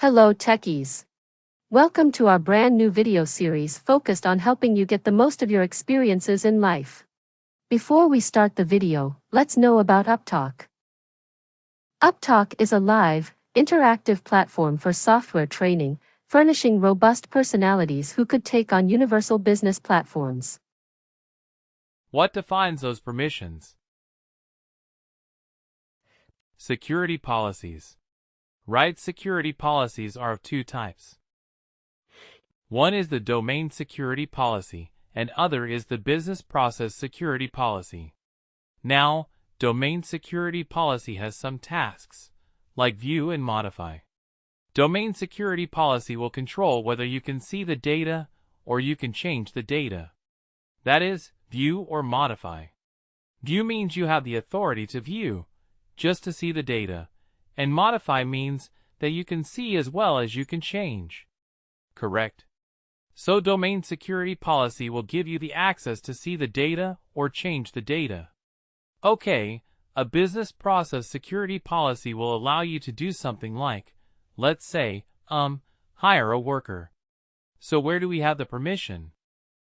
Hello techies. Welcome to our brand new video series focused on helping you get the most of your experiences in life. Before we start the video, let's know about Upptalk. Upptalk is a live, interactive platform for software training, furnishing robust personalities who could take on universal business platforms. What defines those permissions? Security policies. Right, security policies are of two types. One is the domain security policy, and other is the business process security policy. Now, domain security policy has some tasks, like view and modify. Domain security policy will control whether you can see the data or you can change the data. That is, view or modify. View means you have the authority to view, just to see the data, and modify means that you can see as well as you can change. Correct? So domain security policy will give you the access to see the data or change the data. Okay, a business process security policy will allow you to do something like, let's say, hire a worker. So where do we have the permission?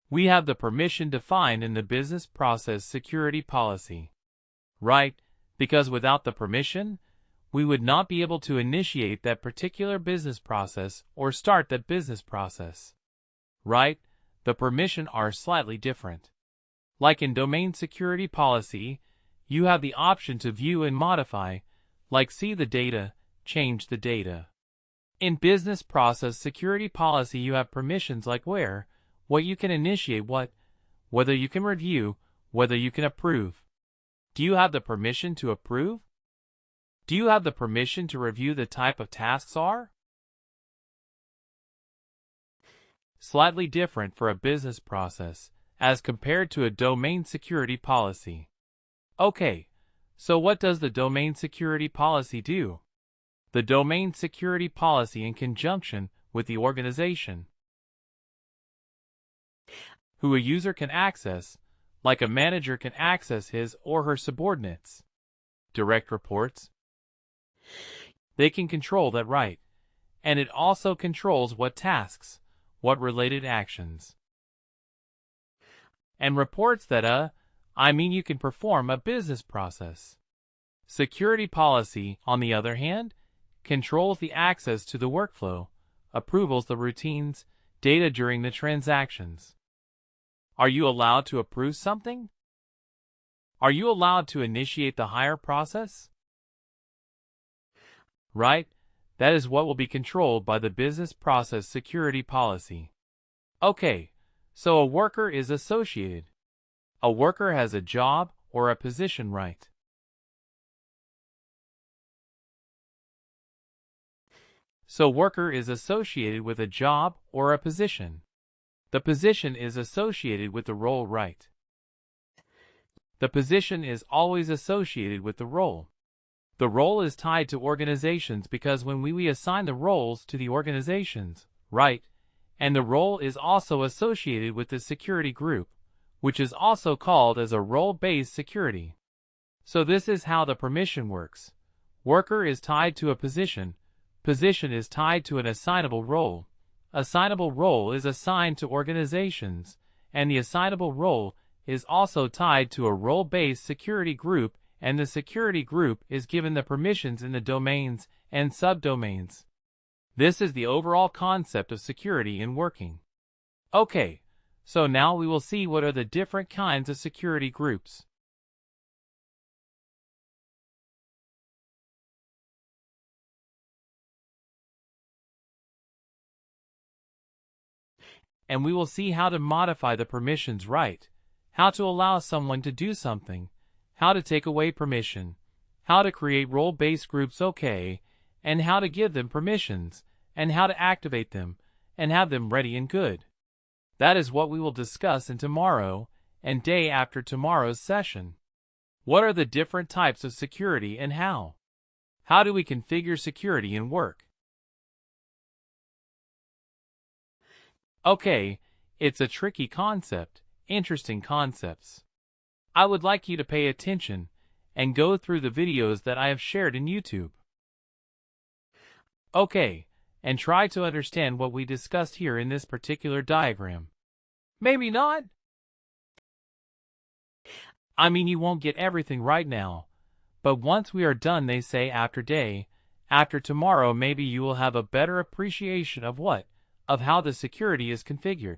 We have the permission defined in the business process security policy. Right, because without the permission, we would not be able to initiate that particular business process or start that business process. Right, the permission are slightly different. Like in domain security policy, you have the option to view and modify, like see the data, change the data. In business process security policy you have permissions like where, what you can initiate what, whether you can review, whether you can approve. Do you have the permission to approve? Do you have the permission to review the type of tasks are? Slightly different for a business process, as compared to a domain security policy. Okay, so what does the domain security policy do? The domain security policy in conjunction with the organization who a user can access, like a manager can access his or her subordinates, direct reports. They can control that right, and it also controls what tasks, what related actions, and reports that you can perform a business process. Security policy, on the other hand, controls the access to the workflow, approvals the routines, data during the transactions. Are you allowed to approve something? Are you allowed to initiate the hire process? Right, that is what will be controlled by the business process security policy. Okay, so a worker is associated. A worker has a job or a position, right? So worker is associated with a job or a position. The position is associated with the role, right? The position is always associated with the role. The role is tied to organizations because when we assign the roles to the organizations, right? And the role is also associated with the security group, which is also called as a role-based security. So this is how the permission works. Worker is tied to a position. Position is tied to an assignable role. Assignable role is assigned to organizations, and the assignable role is also tied to a role-based security group, and the security group is given the permissions in the domains and subdomains. This is the overall concept of security in working. Okay, so now we will see what are the different kinds of security groups. And we will see how to modify the permissions right, how to allow someone to do something, how to take away permission, how to create role-based groups okay, and how to give them permissions, and how to activate them, and have them ready and good. That is what we will discuss in tomorrow and day after tomorrow's session. What are the different types of security and how? How do we configure security in work? Okay, it's a tricky concept, interesting concepts. I would like you to pay attention and go through the videos that I have shared in YouTube. Okay, and try to understand what we discussed here in this particular diagram. Maybe not. I mean, you won't get everything right now, but once we are done, they say after day, after tomorrow, maybe you will have a better appreciation of how the security is configured.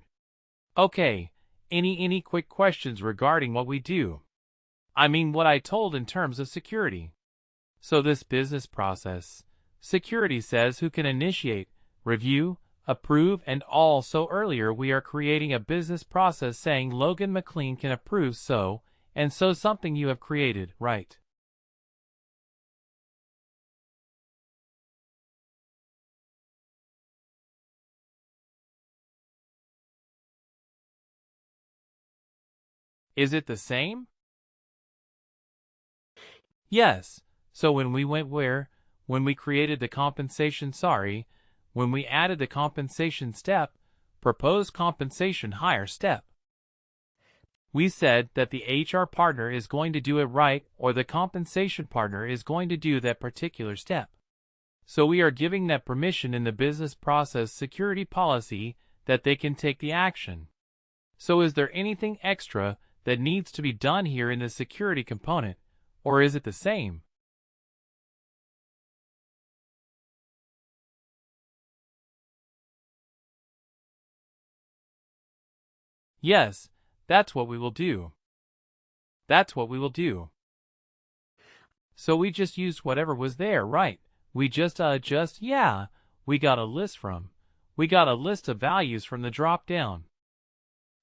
Okay, any quick questions regarding what we do? I mean, what I told in terms of security. So this business process, security says who can initiate, review, approve, and all. So earlier we are creating a business process saying Logan McLean can approve so, and so something you have created, right? Is it the same? Yes. So when we went where? When we created the compensation, when we added the compensation step, proposed compensation higher step. We said that the HR partner is going to do it right, or the compensation partner is going to do that particular step. So we are giving that permission in the business process security policy that they can take the action. So is there anything extra that needs to be done here in the security component, or is it the same? Yes, that's what we will do. That's what we will do. So we just used whatever was there, right? We just yeah, we got a list of values from the drop down.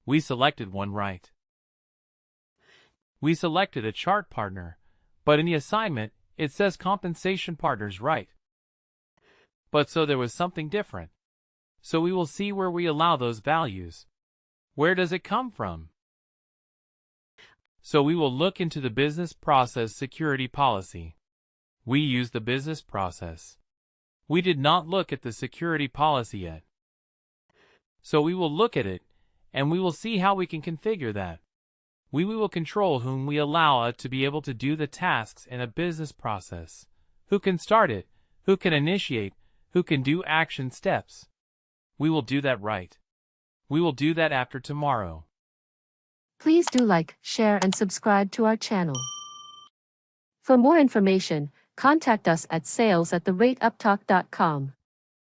We selected one, right? We selected a chart partner, but in the assignment, it says compensation partners, right? But so there was something different. So we will see where we allow those values. Where does it come from? So we will look into the business process security policy. We use the business process. We did not look at the security policy yet. So we will look at it, and we will see how we can configure that. We will control whom we allow it to be able to do the tasks in a business process. Who can start it, who can initiate, who can do action steps. We will do that right. We will do that after tomorrow. Please do like, share, and subscribe to our channel. For more information, contact us at sales@uptalk.com.